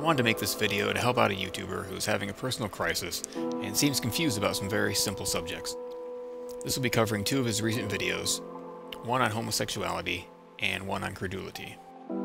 wanted to make this video to help out a YouTuber who's having a personal crisis and seems confused about some very simple subjects. This will be covering two of his recent videos, one on homosexuality and one on credulity.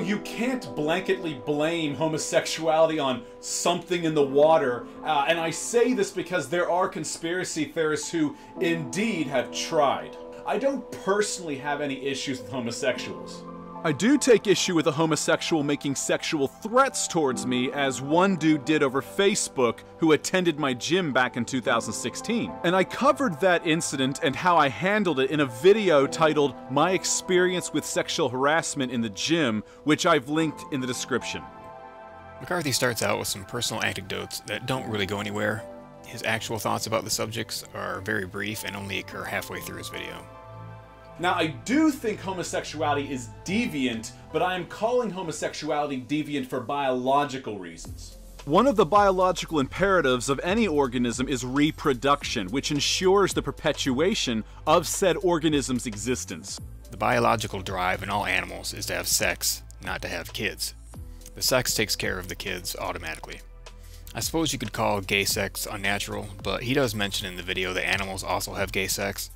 You can't blanketly blame homosexuality on something in the water, and I say this because there are conspiracy theorists who indeed have tried. I don't personally have any issues with homosexuals. I do take issue with a homosexual making sexual threats towards me, as one dude did over Facebook who attended my gym back in 2016. And I covered that incident and how I handled it in a video titled My Experience with Sexual Harassment in the Gym, which I've linked in the description. McCarthy starts out with some personal anecdotes that don't really go anywhere. His actual thoughts about the subjects are very brief and only occur halfway through his video. Now, I do think homosexuality is deviant, but I am calling homosexuality deviant for biological reasons. One of the biological imperatives of any organism is reproduction, which ensures the perpetuation of said organism's existence. The biological drive in all animals is to have sex, not to have kids. The sex takes care of the kids automatically. I suppose you could call gay sex unnatural, but he does mention in the video that animals also have gay sex.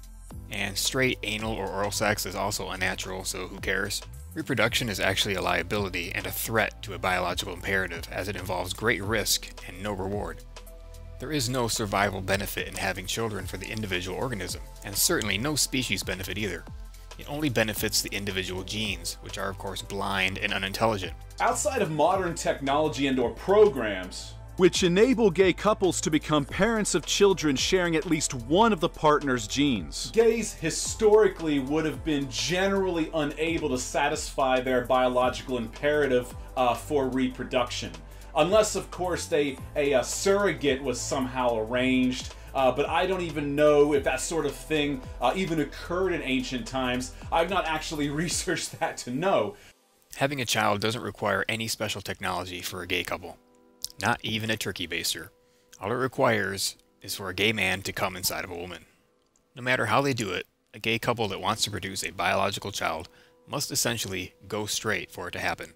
And straight anal or oral sex is also unnatural, so who cares? Reproduction is actually a liability and a threat to a biological imperative, as it involves great risk and no reward. There is no survival benefit in having children for the individual organism, and certainly no species benefit either. It only benefits the individual genes, which are of course blind and unintelligent. Outside of modern technology and/or programs, which enable gay couples to become parents of children sharing at least one of the partner's genes. Gays historically would have been generally unable to satisfy their biological imperative for reproduction. Unless, of course, a surrogate was somehow arranged. But I don't even know if that sort of thing even occurred in ancient times. I've not actually researched that to know. Having a child doesn't require any special technology for a gay couple. Not even a turkey baster. All it requires is for a gay man to come inside of a woman. No matter how they do it, a gay couple that wants to produce a biological child must essentially go straight for it to happen.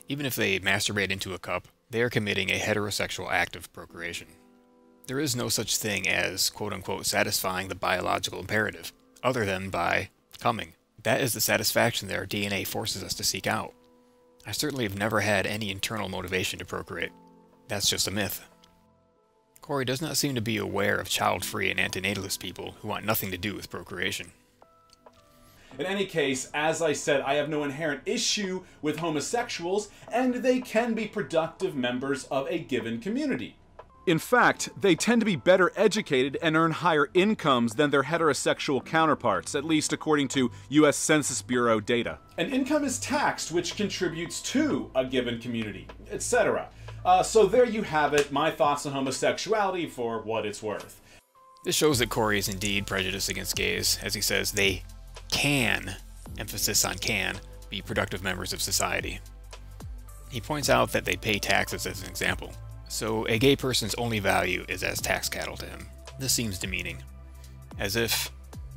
Even if they masturbate into a cup, they are committing a heterosexual act of procreation. There is no such thing as quote-unquote satisfying the biological imperative, other than by coming. That is the satisfaction that our DNA forces us to seek out. I certainly have never had any internal motivation to procreate. That's just a myth. Cory does not seem to be aware of child-free and antinatalist people who want nothing to do with procreation. In any case, as I said, I have no inherent issue with homosexuals, and they can be productive members of a given community. In fact, they tend to be better educated and earn higher incomes than their heterosexual counterparts, at least according to US Census Bureau data. And income is taxed, which contributes to a given community, etc. So there you have it, my thoughts on homosexuality for what it's worth. This shows that Cory is indeed prejudiced against gays, as he says they can, emphasis on can, be productive members of society. He points out that they pay taxes as an example, so a gay person's only value is as tax cattle to him. This seems demeaning. As if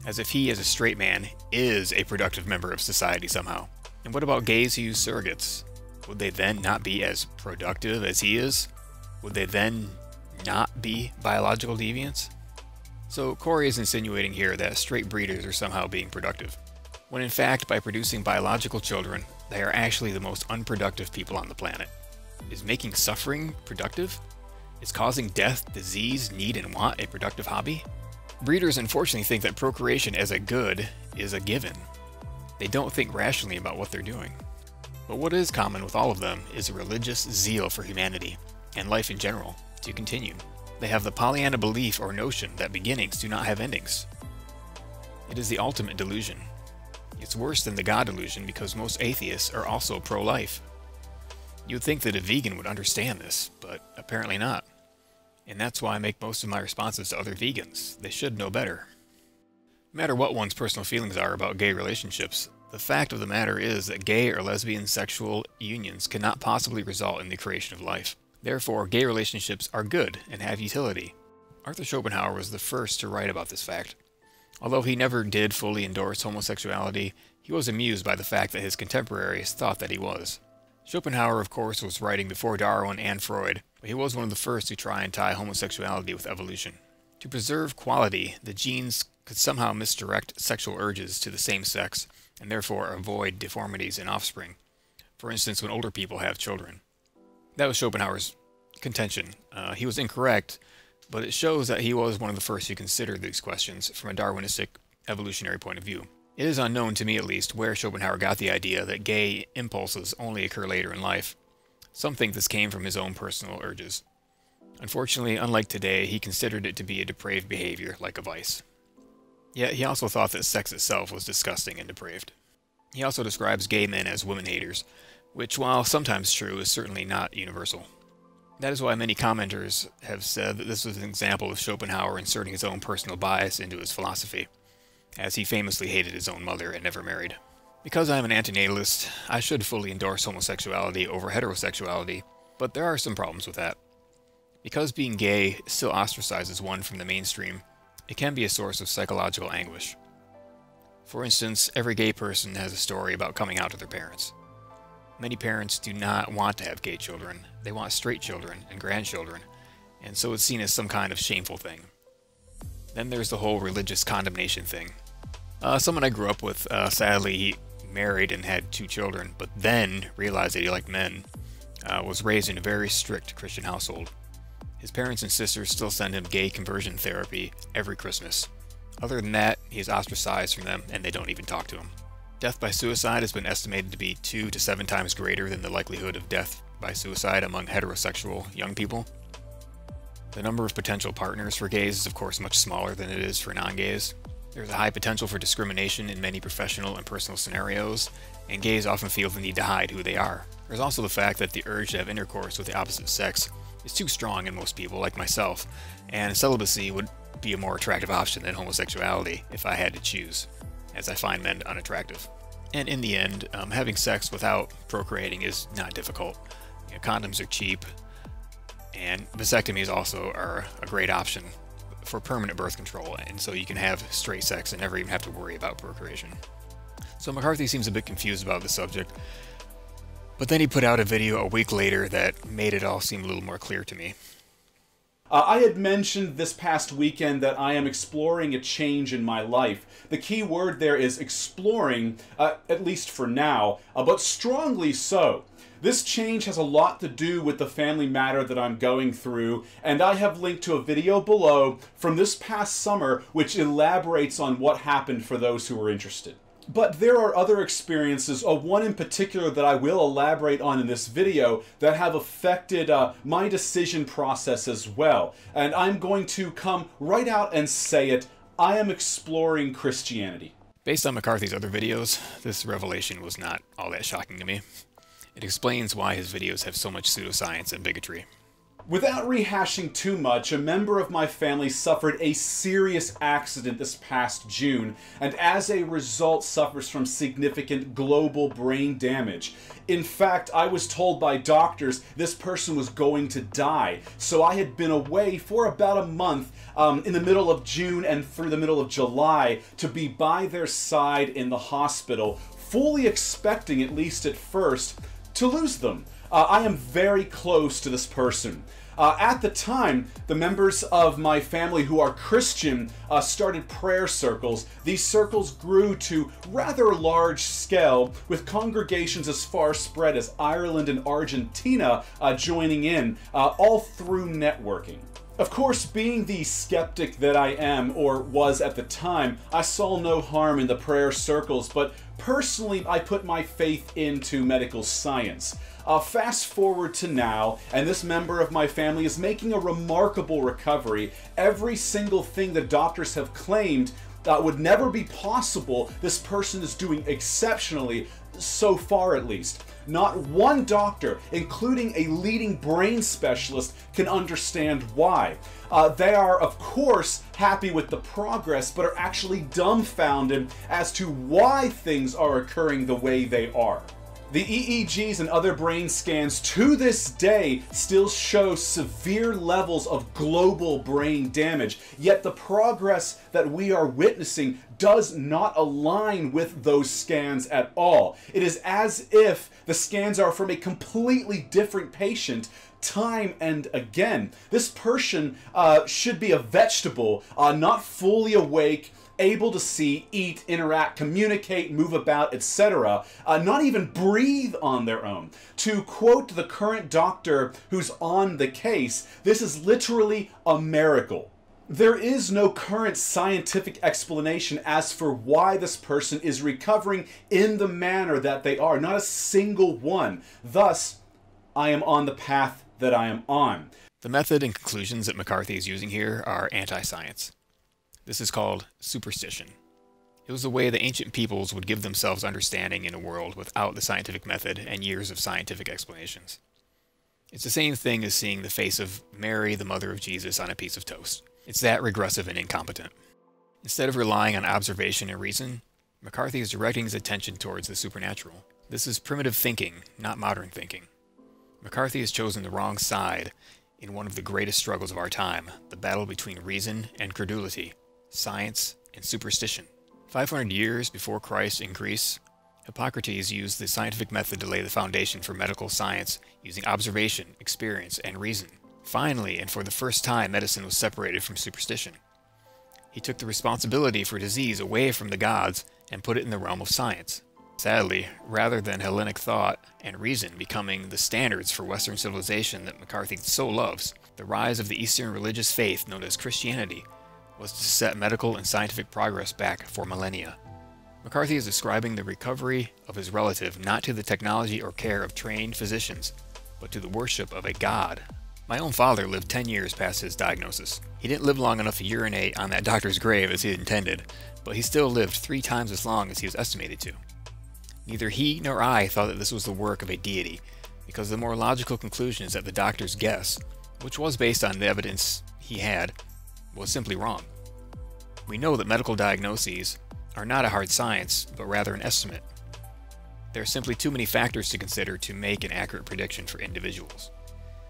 he, as a straight man, is a productive member of society somehow. And what about gays who use surrogates? Would they then not be as productive as he is? Would they then not be biological deviants? So Cory is insinuating here that straight breeders are somehow being productive, when in fact by producing biological children, they are actually the most unproductive people on the planet. Is making suffering productive? Is causing death, disease, need, and want a productive hobby? Breeders unfortunately think that procreation as a good is a given. They don't think rationally about what they're doing. But what is common with all of them is a religious zeal for humanity, and life in general, to continue. They have the Pollyanna belief or notion that beginnings do not have endings. It is the ultimate delusion. It's worse than the God Delusion because most atheists are also pro-life. You would think that a vegan would understand this, but apparently not. And that's why I make most of my responses to other vegans. They should know better. No matter what one's personal feelings are about gay relationships, the fact of the matter is that gay or lesbian sexual unions cannot possibly result in the creation of life. Therefore, gay relationships are good and have utility. Arthur Schopenhauer was the first to write about this fact. Although he never did fully endorse homosexuality, he was amused by the fact that his contemporaries thought that he was. Schopenhauer, of course, was writing before Darwin and Freud, but he was one of the first to try and tie homosexuality with evolution. To preserve quality, the genes could somehow misdirect sexual urges to the same sex, and therefore avoid deformities in offspring. For instance, when older people have children. That was Schopenhauer's contention. He was incorrect, but it shows that he was one of the first to consider these questions from a Darwinistic evolutionary point of view. It is unknown, to me at least, where Schopenhauer got the idea that gay impulses only occur later in life. Some think this came from his own personal urges. Unfortunately, unlike today, he considered it to be a depraved behavior, like a vice. Yet he also thought that sex itself was disgusting and depraved. He also describes gay men as women haters, which, while sometimes true, is certainly not universal. That is why many commenters have said that this was an example of Schopenhauer inserting his own personal bias into his philosophy, as he famously hated his own mother and never married. Because I am an antinatalist, I should fully endorse homosexuality over heterosexuality, but there are some problems with that. Because being gay still ostracizes one from the mainstream, it can be a source of psychological anguish. For instance, every gay person has a story about coming out to their parents. Many parents do not want to have gay children, they want straight children and grandchildren, and so it's seen as some kind of shameful thing. Then there's the whole religious condemnation thing. Someone I grew up with, sadly, he married and had 2 children, but then realized that he liked men, was raised in a very strict Christian household. His parents and sisters still send him gay conversion therapy every Christmas. Other than that, he is ostracized from them, and they don't even talk to him. Death by suicide has been estimated to be 2 to 7 times greater than the likelihood of death by suicide among heterosexual young people. The number of potential partners for gays is of course much smaller than it is for non-gays. There's a high potential for discrimination in many professional and personal scenarios, and gays often feel the need to hide who they are. There's also the fact that the urge to have intercourse with the opposite sex is too strong in most people, like myself, and celibacy would be a more attractive option than homosexuality if I had to choose, as I find men unattractive. And in the end, having sex without procreating is not difficult. Condoms are cheap, and vasectomies also are a great option for permanent birth control, and so you can have straight sex and never even have to worry about procreation. So McCarthy seems a bit confused about the subject, but then he put out a video a week later that made it all seem a little more clear to me. I had mentioned this past weekend that I am exploring a change in my life. The key word there is exploring, at least for now, but strongly so. This change has a lot to do with the family matter that I'm going through, and I have linked to a video below from this past summer which elaborates on what happened for those who are interested. But there are other experiences, one in particular that I will elaborate on in this video, that have affected my decision process as well. And I'm going to come right out and say it, I am exploring Christianity. Based on McCarthy's other videos, this revelation was not all that shocking to me. It explains why his videos have so much pseudoscience and bigotry. Without rehashing too much, a member of my family suffered a serious accident this past June, and as a result suffers from significant global brain damage. In fact, I was told by doctors this person was going to die, so I had been away for about a month in the middle of June and through the middle of July to be by their side in the hospital, fully expecting, at least at first, to lose them. I am very close to this person. At the time, the members of my family who are Christian started prayer circles. These circles grew to rather large scale, with congregations as far spread as Ireland and Argentina joining in, all through networking. Of course, being the skeptic that I am, or was at the time, I saw no harm in the prayer circles, but personally I put my faith into medical science. Fast forward to now, and this member of my family is making a remarkable recovery. Every single thing the doctors have claimed would never be possible, this person is doing exceptionally, so far at least. Not one doctor, including a leading brain specialist, can understand why. They are, of course, happy with the progress, but are actually dumbfounded as to why things are occurring the way they are. The EEGs and other brain scans to this day still show severe levels of global brain damage, yet the progress that we are witnessing does not align with those scans at all. It is as if the scans are from a completely different patient time and again. This person should be a vegetable, not fully awake, able to see, eat, interact, communicate, move about, etc., not even breathe on their own. To quote the current doctor who's on the case, this is literally a miracle. There is no current scientific explanation as for why this person is recovering in the manner that they are. Not a single one. Thus, I am on the path that I am on. The method and conclusions that McCarthy is using here are anti-science. This is called superstition. It was the way the ancient peoples would give themselves understanding in a world without the scientific method and years of scientific explanations. It's the same thing as seeing the face of Mary, the mother of Jesus, on a piece of toast. It's that regressive and incompetent. Instead of relying on observation and reason, McCarthy is directing his attention towards the supernatural. This is primitive thinking, not modern thinking. McCarthy has chosen the wrong side in one of the greatest struggles of our time, the battle between reason and credulity, science and superstition. 500 years before Christ in Greece, Hippocrates used the scientific method to lay the foundation for medical science using observation, experience, and reason. Finally, and for the first time, medicine was separated from superstition. He took the responsibility for disease away from the gods and put it in the realm of science. Sadly, rather than Hellenic thought and reason becoming the standards for Western civilization that McCarthy so loves, the rise of the Eastern religious faith known as Christianity was to set medical and scientific progress back for millennia. McCarthy is ascribing the recovery of his relative not to the technology or care of trained physicians, but to the worship of a god. My own father lived 10 years past his diagnosis. He didn't live long enough to urinate on that doctor's grave as he intended, but he still lived 3 times as long as he was estimated to. Neither he nor I thought that this was the work of a deity, because the more logical conclusion is that the doctor's guess, which was based on the evidence he had, was simply wrong. We know that medical diagnoses are not a hard science, but rather an estimate. There are simply too many factors to consider to make an accurate prediction for individuals.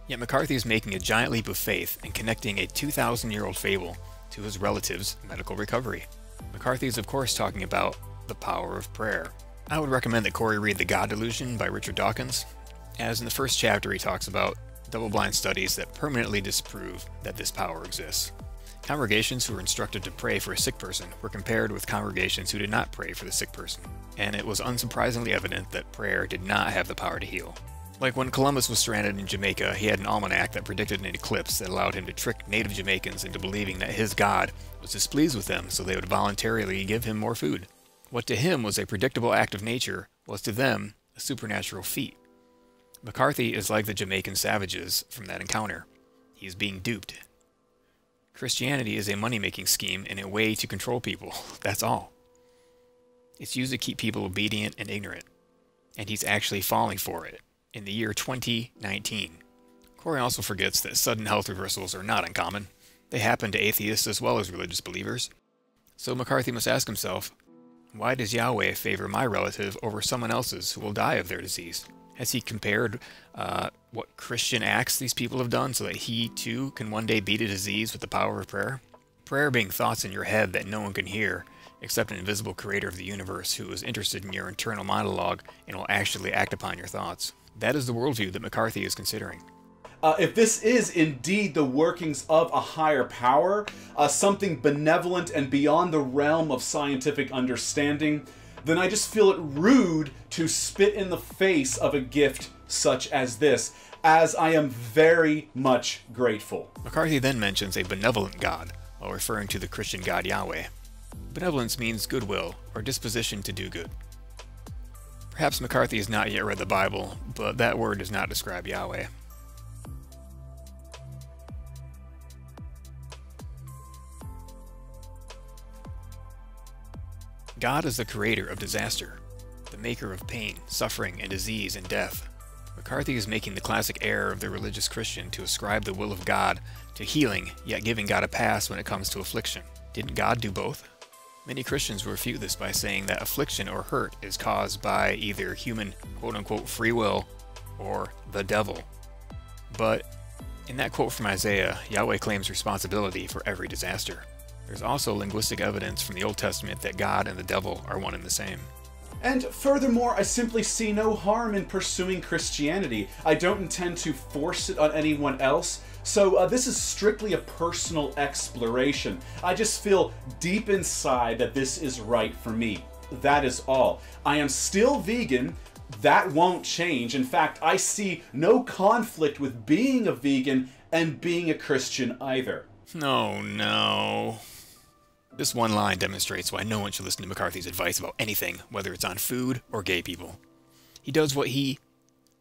Yet McCarthy is making a giant leap of faith and connecting a 2,000-year-old fable to his relative's medical recovery. McCarthy is of course talking about the power of prayer. I would recommend that Cory read The God Delusion by Richard Dawkins, as in the first chapter he talks about double-blind studies that permanently disprove that this power exists. Congregations who were instructed to pray for a sick person were compared with congregations who did not pray for the sick person, and it was unsurprisingly evident that prayer did not have the power to heal. Like when Columbus was stranded in Jamaica, he had an almanac that predicted an eclipse that allowed him to trick native Jamaicans into believing that his God was displeased with them so they would voluntarily give him more food. What to him was a predictable act of nature was to them a supernatural feat. McCarthy is like the Jamaican savages from that encounter. He is being duped. Christianity is a money-making scheme and a way to control people, that's all. It's used to keep people obedient and ignorant, and he's actually falling for it in the year 2019. Cory also forgets that sudden health reversals are not uncommon. They happen to atheists as well as religious believers. So McCarthy must ask himself, why does Yahweh favor my relative over someone else's who will die of their disease? Has he compared what Christian acts these people have done so that he too can one day beat a disease with the power of prayer? Prayer being thoughts in your head that no one can hear except an invisible creator of the universe who is interested in your internal monologue and will actually act upon your thoughts. That is the worldview that McCarthy is considering. If this is indeed the workings of a higher power, something benevolent and beyond the realm of scientific understanding, then I just feel it rude to spit in the face of a gift such as this, as I am very much grateful. McCarthy then mentions a benevolent God, while referring to the Christian God Yahweh. Benevolence means goodwill, or disposition to do good. Perhaps McCarthy has not yet read the Bible, but that word does not describe Yahweh. God is the creator of disaster, the maker of pain, suffering, and disease and death. McCarthy is making the classic error of the religious Christian to ascribe the will of God to healing, yet giving God a pass when it comes to affliction. Didn't God do both? Many Christians will refute this by saying that affliction or hurt is caused by either human quote-unquote free will or the devil. But in that quote from Isaiah, Yahweh claims responsibility for every disaster. There's also linguistic evidence from the Old Testament that God and the devil are one and the same. And furthermore, I simply see no harm in pursuing Christianity. I don't intend to force it on anyone else, so this is strictly a personal exploration. I just feel deep inside that this is right for me. That is all. I am still vegan. That won't change. In fact, I see no conflict with being a vegan and being a Christian either. No. This one line demonstrates why no one should listen to McCarthy's advice about anything, whether it's on food or gay people. He does what he,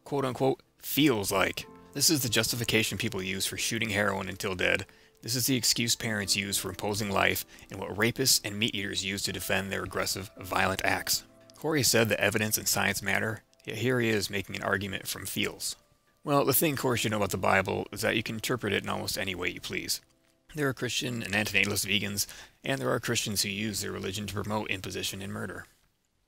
quote-unquote, feels like. This is the justification people use for shooting heroin until dead. This is the excuse parents use for imposing life, and what rapists and meat-eaters use to defend their aggressive, violent acts. Cory said that evidence and science matter, yet here he is making an argument from feels. Well, the thing Cory should know about the Bible is that you can interpret it in almost any way you please. There are Christian and antinatalist vegans, and there are Christians who use their religion to promote imposition and murder.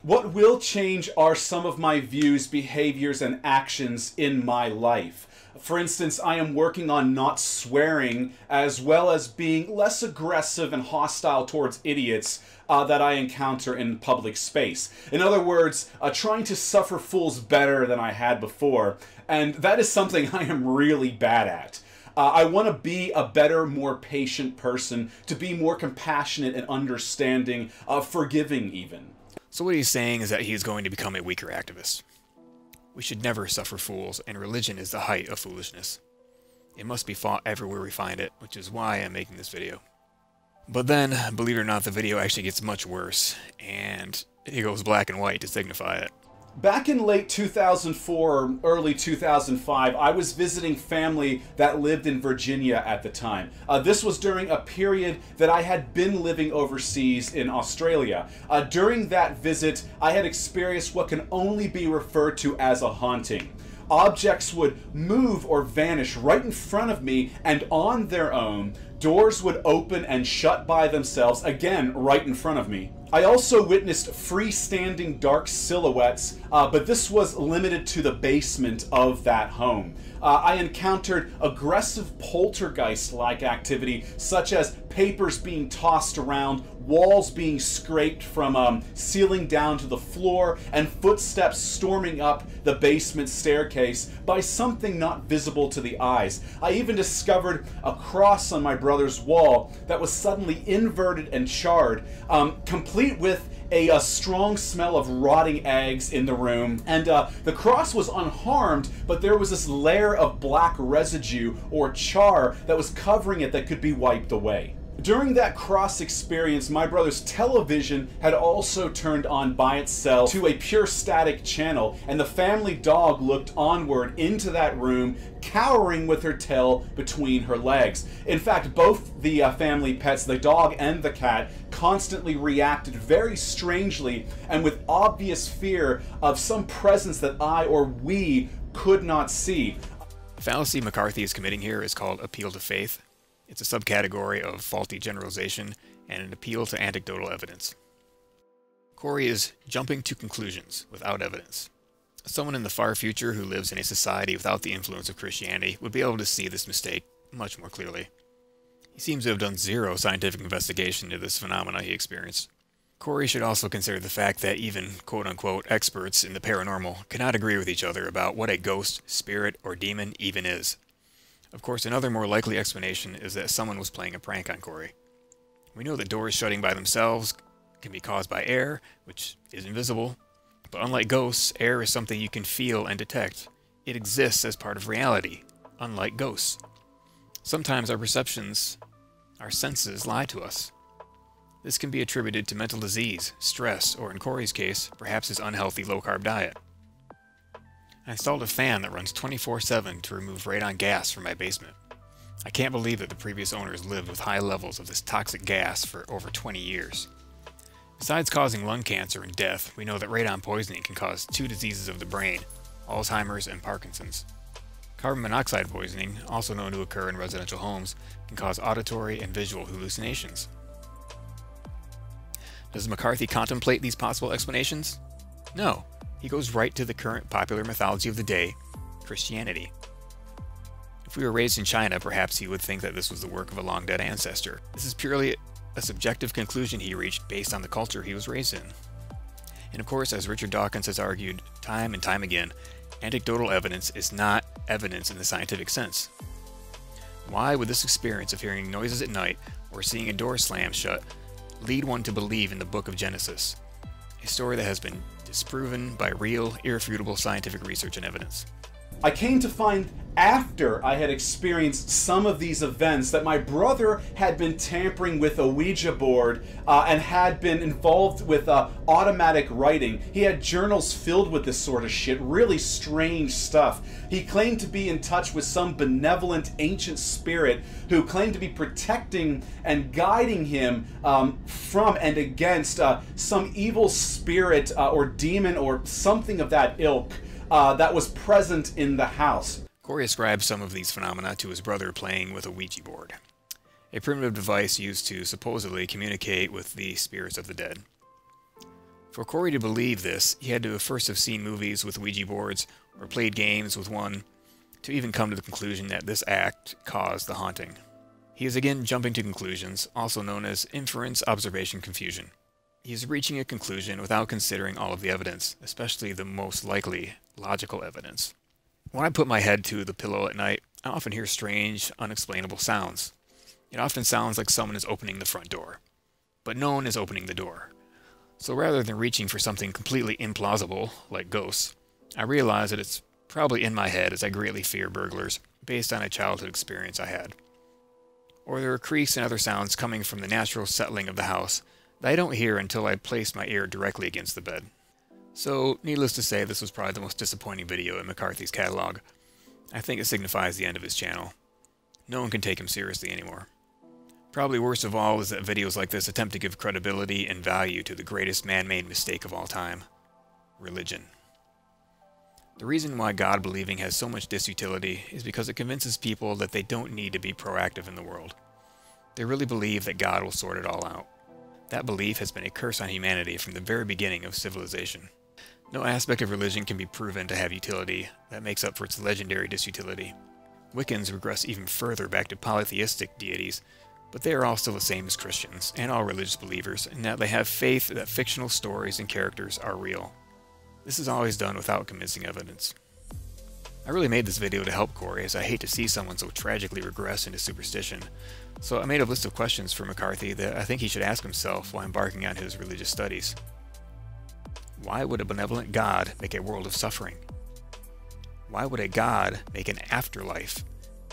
What will change are some of my views, behaviors, and actions in my life. For instance, I am working on not swearing, as well as being less aggressive and hostile towards idiots that I encounter in public space. In other words, trying to suffer fools better than I had before, and that is something I am really bad at. I want to be a better, more patient person, to be more compassionate and understanding, forgiving even. So what he's saying is that he's going to become a weaker activist. We should never suffer fools, and religion is the height of foolishness. It must be fought everywhere we find it, which is why I'm making this video. But then, believe it or not, the video actually gets much worse, and it goes black and white to signify it. Back in late 2004 or early 2005, I was visiting family that lived in Virginia at the time. This was during a period that I had been living overseas in Australia. During that visit, I had experienced what can only be referred to as a haunting. Objects would move or vanish right in front of me, and on their own, doors would open and shut by themselves, again right in front of me. I also witnessed freestanding dark silhouettes, but this was limited to the basement of that home. I encountered aggressive poltergeist-like activity, such as papers being tossed around, walls being scraped from ceiling down to the floor, and footsteps storming up the basement staircase by something not visible to the eyes. I even discovered a cross on my brother's wall that was suddenly inverted and charred, complete with a strong smell of rotting eggs in the room, and the cross was unharmed, but there was this layer of black residue or char that was covering it that could be wiped away. During that cross experience, my brother's television had also turned on by itself to a pure static channel, and the family dog looked onward into that room, cowering with her tail between her legs. In fact, both the family pets, the dog and the cat, constantly reacted very strangely and with obvious fear of some presence that I or we could not see. The fallacy McCarthy is committing here is called appeal to faith. It's a subcategory of faulty generalization and an appeal to anecdotal evidence. Cory is jumping to conclusions without evidence. Someone in the far future who lives in a society without the influence of Christianity would be able to see this mistake much more clearly. He seems to have done zero scientific investigation into this phenomena he experienced. Cory should also consider the fact that even quote-unquote experts in the paranormal cannot agree with each other about what a ghost, spirit, or demon even is. Of course, another more likely explanation is that someone was playing a prank on Cory. We know that doors shutting by themselves can be caused by air, which is invisible, but unlike ghosts, air is something you can feel and detect. It exists as part of reality, unlike ghosts. Sometimes our perceptions, our senses, lie to us. This can be attributed to mental disease, stress, or in Cory's case, perhaps his unhealthy low-carb diet. I installed a fan that runs 24/7 to remove radon gas from my basement. I can't believe that the previous owners lived with high levels of this toxic gas for over 20 years. Besides causing lung cancer and death, we know that radon poisoning can cause 2 diseases of the brain, Alzheimer's and Parkinson's. Carbon monoxide poisoning, also known to occur in residential homes, can cause auditory and visual hallucinations. Does McCarthy contemplate these possible explanations? No. He goes right to the current popular mythology of the day, Christianity. If we were raised in China, perhaps he would think that this was the work of a long-dead ancestor. This is purely a subjective conclusion he reached based on the culture he was raised in. And of course, as Richard Dawkins has argued time and time again, anecdotal evidence is not evidence in the scientific sense. Why would this experience of hearing noises at night or seeing a door slam shut lead one to believe in the book of Genesis, a story that has been disproven by real, irrefutable scientific research and evidence? I came to find after I had experienced some of these events that my brother had been tampering with a Ouija board and had been involved with automatic writing. He had journals filled with this sort of shit, really strange stuff. He claimed to be in touch with some benevolent ancient spirit who claimed to be protecting and guiding him from and against some evil spirit or demon or something of that ilk that was present in the house. Cory ascribes some of these phenomena to his brother playing with a Ouija board, a primitive device used to supposedly communicate with the spirits of the dead. For Cory to believe this, he had to first have seen movies with Ouija boards or played games with one to even come to the conclusion that this act caused the haunting. He is again jumping to conclusions, also known as inference observation confusion. He is reaching a conclusion without considering all of the evidence, especially the most likely logical evidence. When I put my head to the pillow at night, I often hear strange, unexplainable sounds. It often sounds like someone is opening the front door, but no one is opening the door. So rather than reaching for something completely implausible, like ghosts, I realize that it's probably in my head as I greatly fear burglars, based on a childhood experience I had. Or there are creaks and other sounds coming from the natural settling of the house that I don't hear until I place my ear directly against the bed. So, needless to say, this was probably the most disappointing video in McCarthy's catalog. I think it signifies the end of his channel. No one can take him seriously anymore. Probably worst of all is that videos like this attempt to give credibility and value to the greatest man-made mistake of all time: religion. The reason why God believing has so much disutility is because it convinces people that they don't need to be proactive in the world. They really believe that God will sort it all out. That belief has been a curse on humanity from the very beginning of civilization. No aspect of religion can be proven to have utility that makes up for its legendary disutility. Wiccans regress even further back to polytheistic deities, but they are all still the same as Christians and all religious believers, in that they have faith that fictional stories and characters are real. This is always done without convincing evidence. I really made this video to help Cory, as I hate to see someone so tragically regress into superstition. So I made a list of questions for McCarthy that I think he should ask himself while embarking on his religious studies. Why would a benevolent God make a world of suffering? Why would a God make an afterlife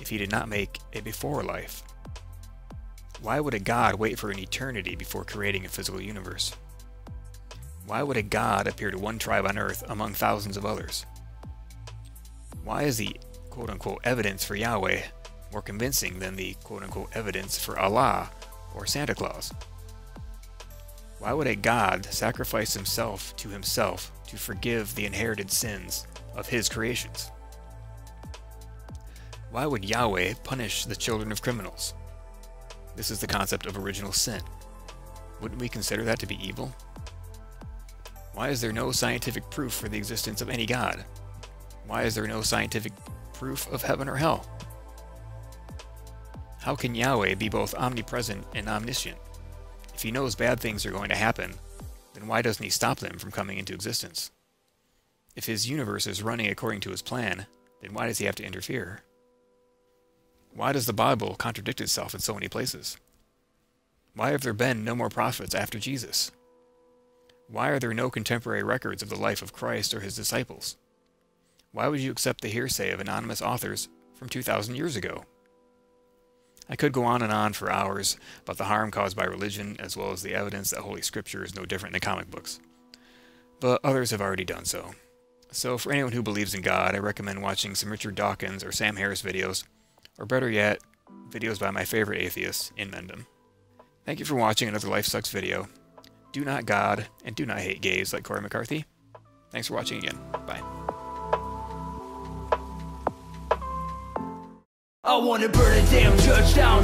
if he did not make a before life? Why would a God wait for an eternity before creating a physical universe? Why would a God appear to one tribe on earth among thousands of others? Why is the quote-unquote evidence for Yahweh more convincing than the quote-unquote evidence for Allah or Santa Claus? Why would a God sacrifice himself to forgive the inherited sins of his creations? Why would Yahweh punish the children of criminals? This is the concept of original sin. Wouldn't we consider that to be evil? Why is there no scientific proof for the existence of any God? Why is there no scientific proof of heaven or hell? How can Yahweh be both omnipresent and omniscient? If he knows bad things are going to happen, then why doesn't he stop them from coming into existence? If his universe is running according to his plan, then why does he have to interfere? Why does the Bible contradict itself in so many places? Why have there been no more prophets after Jesus? Why are there no contemporary records of the life of Christ or his disciples? Why would you accept the hearsay of anonymous authors from 2,000 years ago? I could go on and on for hours about the harm caused by religion, as well as the evidence that Holy Scripture is no different than comic books. But others have already done so. So for anyone who believes in God, I recommend watching some Richard Dawkins or Sam Harris videos, or better yet, videos by my favorite atheist, Inmendham. Thank you for watching another Life Sucks video. Do not God, and do not hate gays like Cory McCarthy. Thanks for watching again. Bye. I wanna burn a damn church down.